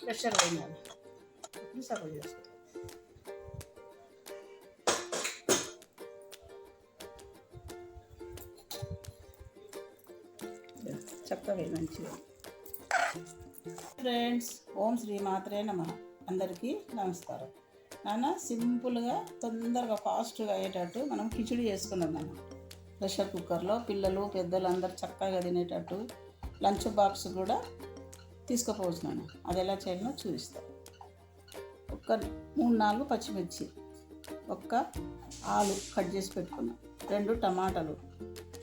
Pressure పోయిందని ఇప్పుడు serve చేసుకోవాలి. చక్కగా మంచిగా. ఫ్రెండ్స్, ఓం శ్రీ మాత్రే నమః. అందరికీ నమస్కారం. నాన్న సింపుల్గా తొందరగా ఫాస్ట్గా అయ్యేటట్టు మనం కిచిడి చేసుకున్నాం నాన్న. ప్రెషర్ కుక్కర్లో పిల్లలు పెద్దలు అందరు చక్కగా తినేటట్టు లంచ్ బాక్స్ కూడా తీసుకుపోవచ్చు నాన్న. అది ఎలా చేయాలో చూపిస్తాను. ఒక 3-4 పచ్చిమిర్చి, ఒక ఆలు కట్ చేసి పెట్టుకున్నాం, 2 టమాటాలు,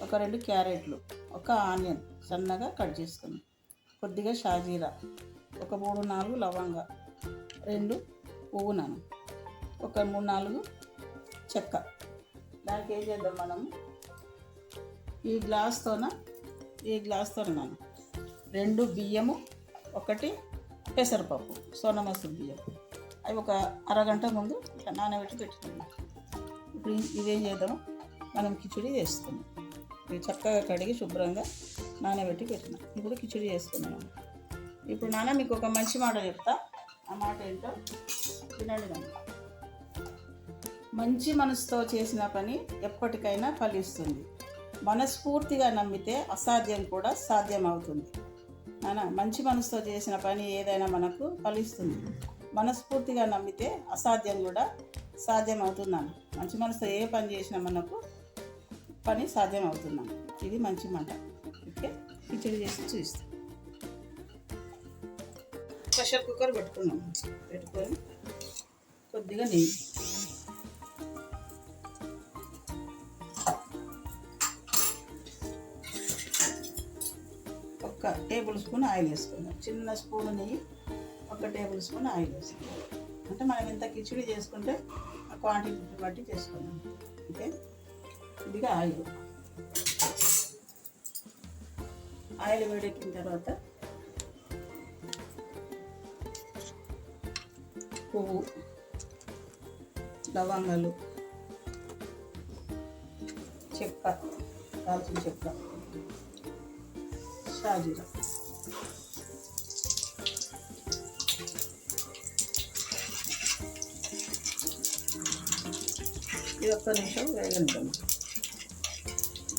ఒక 2 క్యారెట్లు, ఒక ఆనియన్ సన్నగా కట్ చేసుకున్నాం, కొద్దిగా షాజీరా, ఒక 3-4 లవంగా, 2 పువ్వు నాను, ఒక 3-4 చెక్క. దానికి ఏం చేద్దాం మనం, ఈ గ్లాస్తోన నాను 2 బియ్యము, 1 పెసరపప్పు, సోనా మసూరి బియ్యం. అవి ఒక అరగంట ముందు ఇట్లా నానబెట్టి పెట్టుకున్నాం. ఇప్పుడు ఇవేం చేద్దాము, మనం కిచిడి చేస్తున్నాం. ఇవి చక్కగా కడిగి శుభ్రంగా నానబెట్టి పెట్టినాం. ఇప్పుడు కిచిడి చేసుకున్నాము. ఇప్పుడు నాన్న మీకు ఒక మంచి మాట చెప్తా. ఆ మాట ఏంటో వినండి నాన్న. మంచి మనసుతో చేసిన పని ఎప్పటికైనా ఫలిస్తుంది. మనస్ఫూర్తిగా నమ్మితే అసాధ్యం కూడా సాధ్యం అవుతుంది. నాన్న, మంచి మనసుతో చేసిన పని ఏదైనా మనకు ఫలిస్తుంది. మనస్ఫూర్తిగా నమ్మితే అసాధ్యం కూడా సాధ్యం అవుతుందన్న. మంచి మనసుతో ఏ పని చేసినా మనకు పని సాధ్యం అవుతుందన్న. ఇది మంచి మాట. ఓకే, కిచిడి చేసి చూస్తాం. ప్రెషర్ కుక్కర్ పెట్టుకొని కొద్దిగా నెయ్యి, ఒక టేబుల్ స్పూన్ ఆయిల్ వేసుకుందాం. చిన్న స్పూన్ నెయ్యి, 1 టేబుల్ స్పూన్ ఆయిల్ వేసుకుందాం. అంటే మనం ఎంత కిచిడి చేసుకుంటే ఆ క్వాంటిటీ బట్టి చేసుకుందాం. ఓకే, ఇదిగా ఆయిల్ వేడెక్కిన తర్వాత పువ్వు, లవంగాలు, చెక్క, దాల్చిన చెక్క, షాజీరా, ఇది 1 నిమిషం వేగనిద్దాం.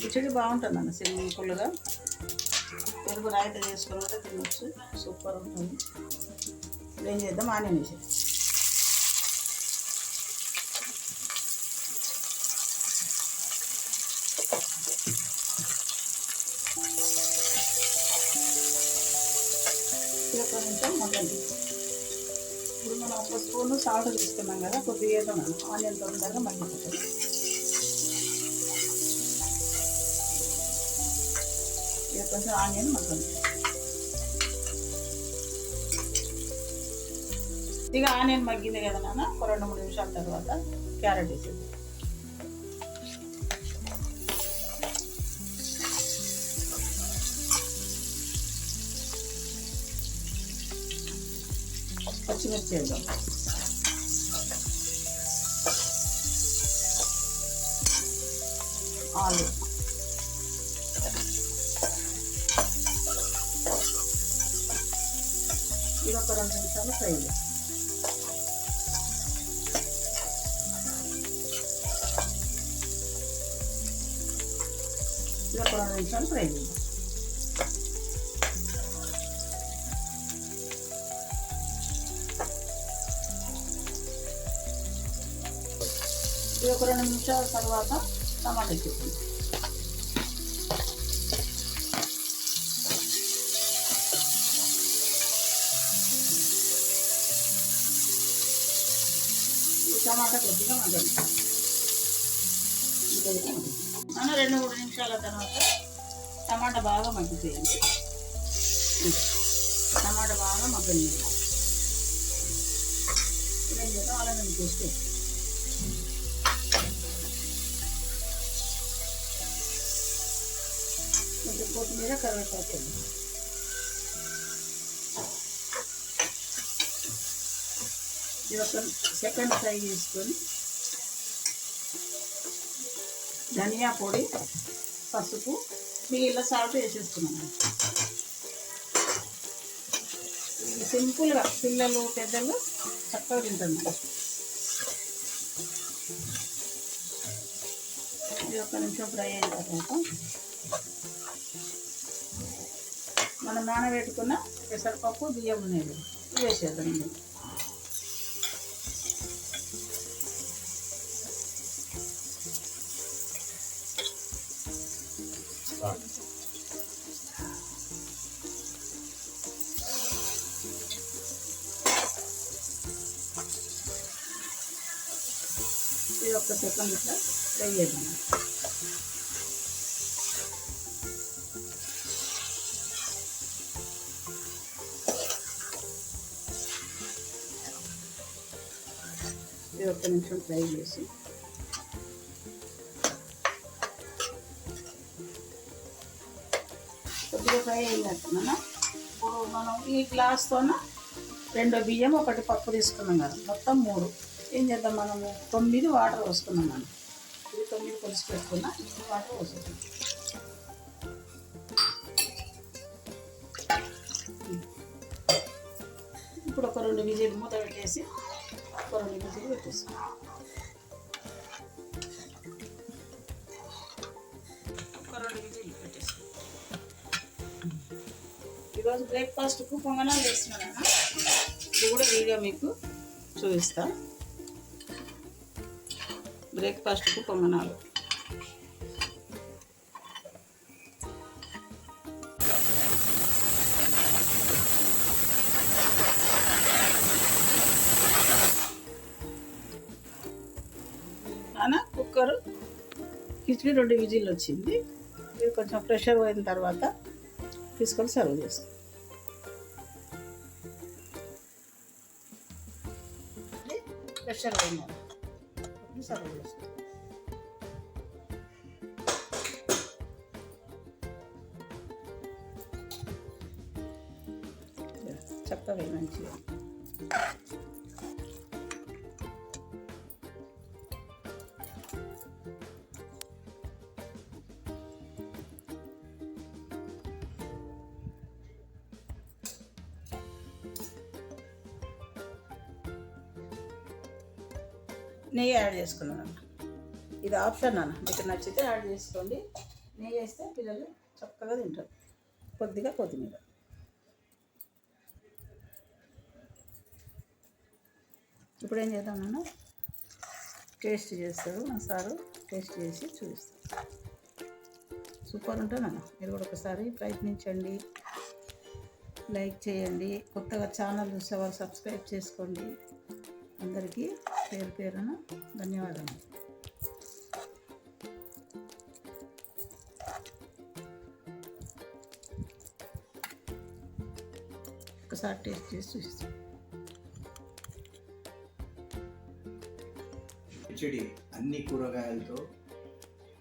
కిచిడి బాగుంటుంది అన్న, సింపుల్గా పెరుగు రాయిత చేసుకుని కూడా తినొచ్చు, సూపర్ ఉంటుంది. ఏం చేద్దాం, ఆనియన్ వేసి ఇది 1 నిమిషం మగ్గండి. ఇప్పుడు మనం 1 స్పూన్ సాల్ట్ తీసుకున్నాం కదా, కొద్దిగా వేద్దాం. ఆనియన్ తొందరగా మగ్గిపోతుంది. ఇది కొంచెం ఆనియన్ మగ్గండి. ఇక ఆనియన్ మగ్గింది కదా నాన్న, ఒక 2-3 నిమిషాల తర్వాత క్యారెట్ వేసేది. పచ్చిమిర్చి వేద్దాం. ఆలు, ఇది ఒక 2 నిమిషాలు ఫ్రై చేస్తాం. ఇది ఒక 2 నిమిషాలు ఫ్రై చేద్దాం. ఇది ఒక 2 నిమిషాల తర్వాత టమాటా వేసేద్దాం. టమాటా కొద్దిగా మగ్గాలి. మన 2-3 నిమిషాల తర్వాత టమాటా బాగా మగ్గిపోయింది. టమాటా బాగా మగ్గని ఏం చేద్దాం, అలా నేను చూస్తే కొంచెం కొత్తిమీర, కరివేపాకు. ఇది 1 సెకండ్ ఫ్రై చేసుకొని ధనియా పొడి, పసుపు, మిగిలిన సాల్ట్ వేసేసుకున్నాను. సింపుల్గా పిల్లలు పెద్దలు చక్కగా తింటారు. ఇది ఒక నిమిషం ఫ్రై అయిన తర్వాత మనం నానబెట్టుకున్న పెసరపప్పు బియ్యం అనేది వేసేద్దాం. ఇది ఒక్క సెకండ్ ఇట్లా ఫ్రై చేద్దాం. ఇది ఒక్క నిమిషం ఫ్రై చేసి కొద్దిగా ఫ్రై అయినట్టున్నా. ఇప్పుడు మనం ఈ గ్లాస్తోన 2 బియ్యం 1 పప్పు తీసుకున్నాం కదా, మొత్తం 3. ఏం చేద్దాం, మనము 9 వాటర్ పోసుకున్నాం. మనం ఇది 9 కొలిసి పెట్టుకున్నా వాటర్ పోసుకుంటాం. ఇప్పుడు ఒక 2 విజిల్ మూత పెట్టేసి ఒక 2 విజిల్ పెట్టేస్తాం. ఒక 2 విజిల్ పెట్టేస్తాం. ఈరోజు బ్రేక్ఫాస్ట్కు పొంగనాలు వేస్తున్నాను. ఇది కూడా వీడియో మీకు చూపిస్తా. బ్రేక్ఫాస్ట్కు పొంగనాలు. కుక్కర్ కిచిడి 2 విజిల్ వచ్చింది. ఇది కొంచెం ప్రెషర్ పోయిన తర్వాత తీసుకొని సర్వ్ చేస్తాం. ప్రెషర్ పోయినా సర్వ్ చేస్తాం. చక్కగా మంచిగా నెయ్యి యాడ్ చేసుకున్నాను. ఇది ఆప్షన్ అన్న, మీకు నచ్చితే యాడ్ చేసుకోండి. నెయ్యి వేస్తే పిల్లలు చక్కగా తింటారు. కొద్దిగా కొత్తిమీర. ఇప్పుడు ఏం చేద్దాం, నాన్న టేస్ట్ చేస్తాడు మా సారు. టేస్ట్ చేసి చూపిస్తాడు. సూపర్ ఉంటుందన్న. మీరు కూడా ఒకసారి ప్రయత్నించండి, లైక్ చేయండి. కొత్తగా ఛానల్ చూసేవారు సబ్స్క్రైబ్ చేసుకోండి. అందరికీ పేరు పేరున ధన్యవాదాలు. ఒకసారి టేస్ట్ చేసి చూస్తాం. కిచిడి అన్ని కూరగాయలతో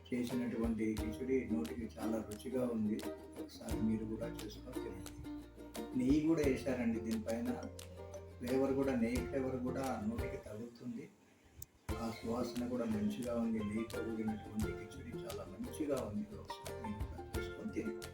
చేసినటువంటి కిచిడి నోటికి చాలా రుచిగా ఉంది. ఒకసారి మీరు కూడా చూసుకొని తినండి. నెయ్యి కూడా వేశారండి దీనిపైన. ఫ్లేవర్ కూడా, నెయ్యి ఫ్లేవర్ కూడా నోటికి తగులుతుంది. ఆ సువాసన కూడా మంచిగా ఉంది. నెయ్యితో కూడినటువంటి కిచిడి చాలా మంచిగా ఉంది. ఒకసారి మీరు కూడా చూసుకొని తినండి.